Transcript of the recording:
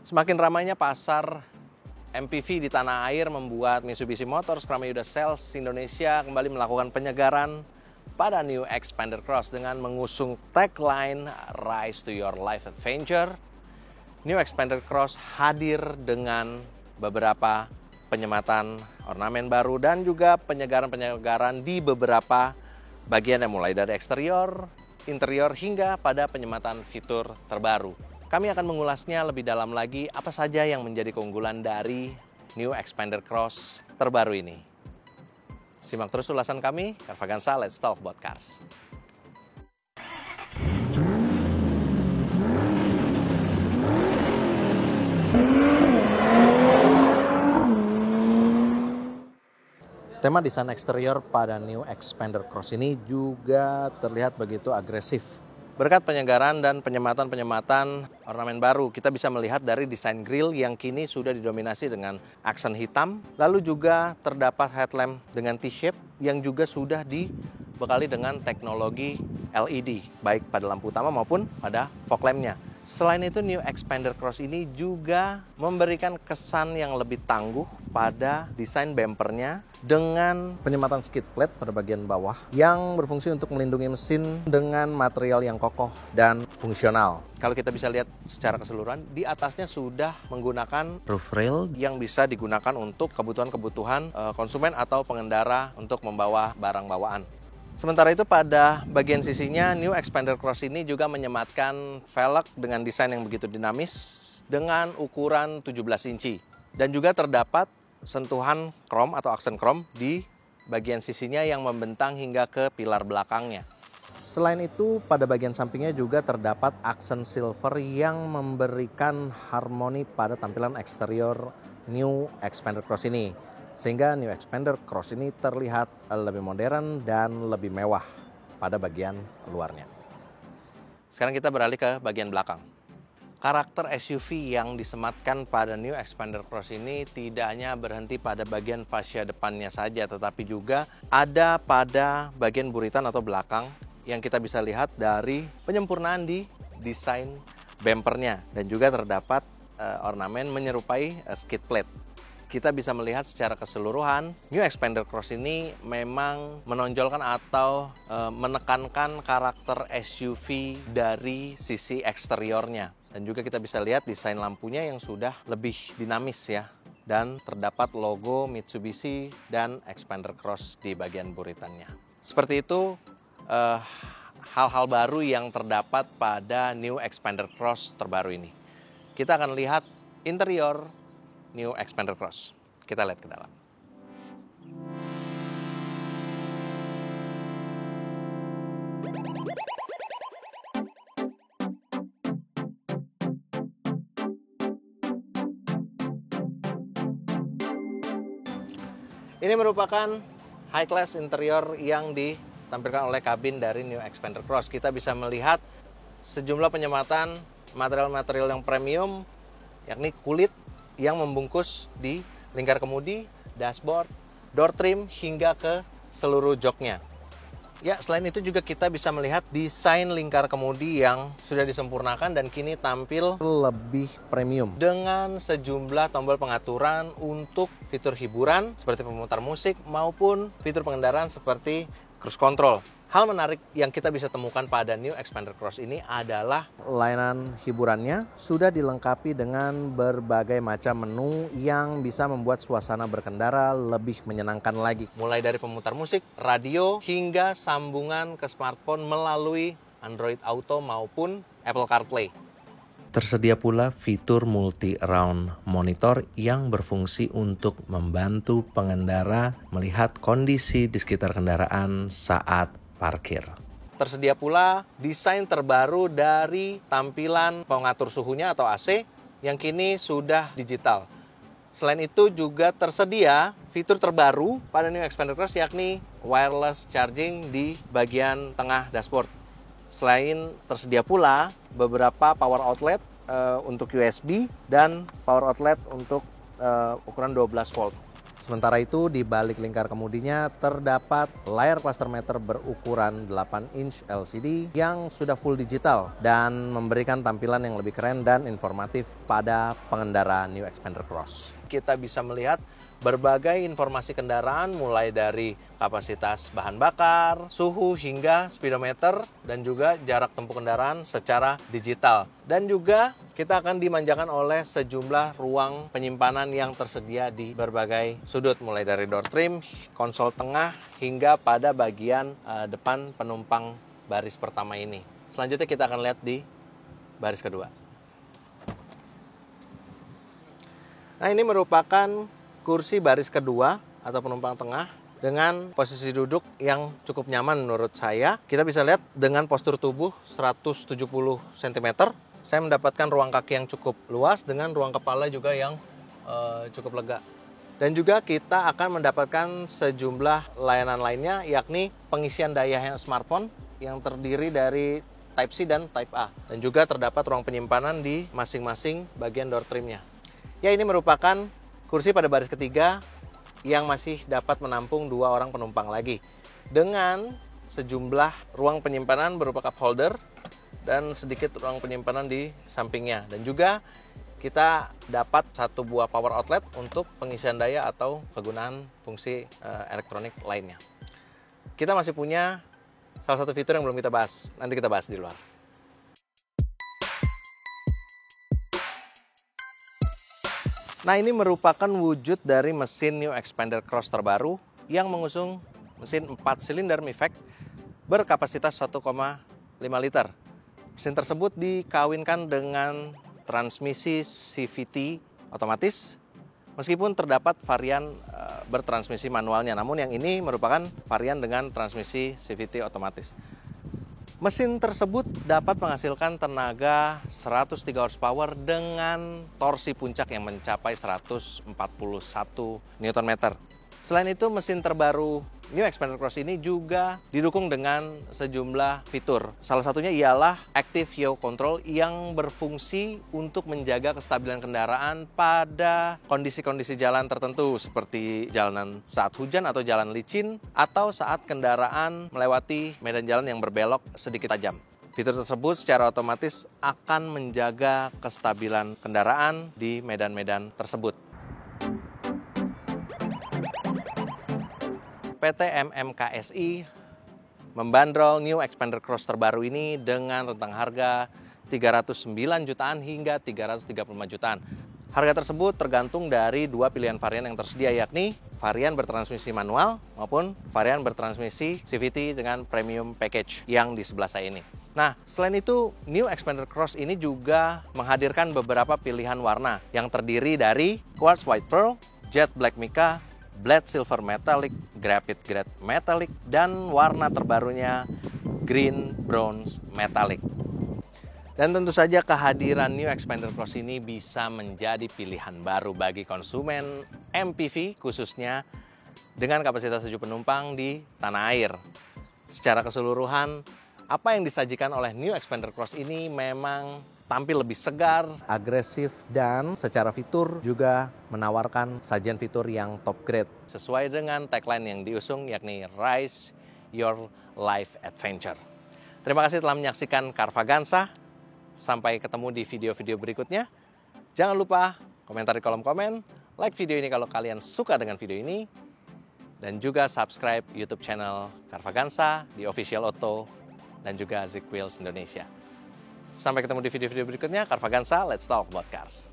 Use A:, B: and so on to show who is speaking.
A: Semakin ramainya pasar MPV di tanah air membuat Mitsubishi Motors Kramayuda Sales Indonesia kembali melakukan penyegaran pada New Xpander Cross dengan mengusung tagline Rise to Your Life Adventure. New Xpander Cross hadir dengan beberapa penyematan ornamen baru dan juga penyegaran-penyegaran di beberapa bagian yang mulai dari eksterior, interior hingga pada penyematan fitur terbaru. Kami akan mengulasnya lebih dalam lagi apa saja yang menjadi keunggulan dari New Xpander Cross terbaru ini. Simak terus ulasan kami, Carvaganza, Let's Talk About Cars. Tema desain eksterior pada New Xpander Cross ini juga terlihat begitu agresif. Berkat penyegaran dan penyematan ornamen baru, kita bisa melihat dari desain grill yang kini sudah didominasi dengan aksen hitam. Lalu juga terdapat headlamp dengan T-shape yang juga sudah dibekali dengan teknologi LED, baik pada lampu utama maupun pada fog lamp-nya. Selain itu, New Xpander Cross ini juga memberikan kesan yang lebih tangguh pada desain bumpernya dengan penyematan skid plate pada bagian bawah yang berfungsi untuk melindungi mesin dengan material yang kokoh dan fungsional. Kalau kita bisa lihat secara keseluruhan, di atasnya sudah menggunakan roof rail yang bisa digunakan untuk kebutuhan-kebutuhan konsumen atau pengendara untuk membawa barang bawaan. Sementara itu pada bagian sisinya, New Xpander Cross ini juga menyematkan velg dengan desain yang begitu dinamis dengan ukuran 17 inci. Dan juga terdapat sentuhan krom atau aksen krom di bagian sisinya yang membentang hingga ke pilar belakangnya. Selain itu, pada bagian sampingnya juga terdapat aksen silver yang memberikan harmoni pada tampilan eksterior New Xpander Cross ini. Sehingga New Xpander Cross ini terlihat lebih modern dan lebih mewah pada bagian luarnya. Sekarang kita beralih ke bagian belakang. Karakter SUV yang disematkan pada New Xpander Cross ini tidak hanya berhenti pada bagian fascia depannya saja, tetapi juga ada pada bagian buritan atau belakang yang kita bisa lihat dari penyempurnaan di desain bumpernya. Dan juga terdapat ornamen menyerupai skid plate. Kita bisa melihat secara keseluruhan, New Xpander Cross ini memang menonjolkan atau menekankan karakter SUV dari sisi eksteriornya. Dan juga kita bisa lihat desain lampunya yang sudah lebih dinamis ya. Dan terdapat logo Mitsubishi dan Xpander Cross di bagian buritannya. Seperti itu hal-hal baru yang terdapat pada New Xpander Cross terbaru ini. Kita akan lihat interior New Xpander Cross. Kita lihat ke dalam. Ini merupakan high class interior yang ditampilkan oleh kabin dari New Xpander Cross. Kita bisa melihat sejumlah penyematan material-material yang premium, yakni kulit yang membungkus di lingkar kemudi, dashboard, door trim, hingga ke seluruh joknya. Ya, selain itu juga kita bisa melihat desain lingkar kemudi yang sudah disempurnakan dan kini tampil lebih premium. Dengan sejumlah tombol pengaturan untuk fitur hiburan seperti pemutar musik maupun fitur pengendaraan seperti cruise control. Hal menarik yang kita bisa temukan pada New Xpander Cross ini adalah layanan hiburannya sudah dilengkapi dengan berbagai macam menu yang bisa membuat suasana berkendara lebih menyenangkan lagi. Mulai dari pemutar musik, radio, hingga sambungan ke smartphone melalui Android Auto maupun Apple CarPlay. Tersedia pula fitur multi-round monitor yang berfungsi untuk membantu pengendara melihat kondisi di sekitar kendaraan saat parkir. Tersedia pula desain terbaru dari tampilan pengatur suhunya atau AC yang kini sudah digital. Selain itu juga tersedia fitur terbaru pada New Xpander Cross yakni wireless charging di bagian tengah dashboard. Selain tersedia pula beberapa power outlet untuk USB dan power outlet untuk ukuran 12 volt. Sementara itu, di balik lingkar kemudinya terdapat layar cluster meter berukuran 8 inch LCD yang sudah full digital dan memberikan tampilan yang lebih keren dan informatif pada pengendara New Xpander Cross. Kita bisa melihat berbagai informasi kendaraan mulai dari kapasitas bahan bakar, suhu hingga speedometer dan juga jarak tempuh kendaraan secara digital. Dan juga kita akan dimanjakan oleh sejumlah ruang penyimpanan yang tersedia di berbagai sudut mulai dari door trim, konsol tengah hingga pada bagian depan penumpang baris pertama ini. Selanjutnya kita akan lihat di baris kedua. Nah, ini merupakan kursi baris kedua atau penumpang tengah dengan posisi duduk yang cukup nyaman menurut saya. Kita bisa lihat dengan postur tubuh 170 cm. Saya mendapatkan ruang kaki yang cukup luas dengan ruang kepala juga yang cukup lega. Dan juga kita akan mendapatkan sejumlah layanan lainnya, yakni pengisian daya smartphone yang terdiri dari Type C dan Type A. Dan juga terdapat ruang penyimpanan di masing-masing bagian door trimnya. Ya, ini merupakan kursi pada baris ketiga yang masih dapat menampung 2 orang penumpang lagi dengan sejumlah ruang penyimpanan berupa cup holder dan sedikit ruang penyimpanan di sampingnya. Dan juga kita dapat 1 buah power outlet untuk pengisian daya atau kegunaan fungsi elektronik lainnya. Kita masih punya salah satu fitur yang belum kita bahas, nanti kita bahas di luar. Nah, ini merupakan wujud dari mesin New Xpander Cross terbaru yang mengusung mesin 4 silinder Mifec berkapasitas 1,5 liter. Mesin tersebut dikawinkan dengan transmisi CVT otomatis, meskipun terdapat varian bertransmisi manualnya, namun yang ini merupakan varian dengan transmisi CVT otomatis. Mesin tersebut dapat menghasilkan tenaga 103 horsepower dengan torsi puncak yang mencapai 141 Nm. Selain itu, mesin terbaru New Xpander Cross ini juga didukung dengan sejumlah fitur. Salah satunya ialah Active Yaw Control yang berfungsi untuk menjaga kestabilan kendaraan pada kondisi-kondisi jalan tertentu seperti jalanan saat hujan atau jalan licin atau saat kendaraan melewati medan jalan yang berbelok sedikit tajam. Fitur tersebut secara otomatis akan menjaga kestabilan kendaraan di medan-medan tersebut. PT MMKSI membandrol New Xpander Cross terbaru ini dengan rentang harga 309 jutaan hingga 335 jutaan. Harga tersebut tergantung dari 2 pilihan varian yang tersedia, yakni varian bertransmisi manual maupun varian bertransmisi CVT dengan premium package yang di sebelah saya ini. Nah, selain itu, New Xpander Cross ini juga menghadirkan beberapa pilihan warna yang terdiri dari Quartz White Pearl, Jet Black Mica, Black Silver Metallic, Graphite Grey Metallic, dan warna terbarunya Green Bronze Metallic. Dan tentu saja kehadiran New Xpander Cross ini bisa menjadi pilihan baru bagi konsumen MPV, khususnya dengan kapasitas 7 penumpang di tanah air. Secara keseluruhan, apa yang disajikan oleh New Xpander Cross ini memang tampil lebih segar, agresif, dan secara fitur juga menawarkan sajian fitur yang top grade. Sesuai dengan tagline yang diusung, yakni Rise Your Life Adventure. Terima kasih telah menyaksikan Carvaganza. Sampai ketemu di video-video berikutnya. Jangan lupa komentar di kolom komen, like video ini kalau kalian suka dengan video ini, dan juga subscribe YouTube channel Carvaganza di Official Auto dan juga Zik Wheels Indonesia. Sampai ketemu di video-video berikutnya. Carvaganza, let's talk about cars.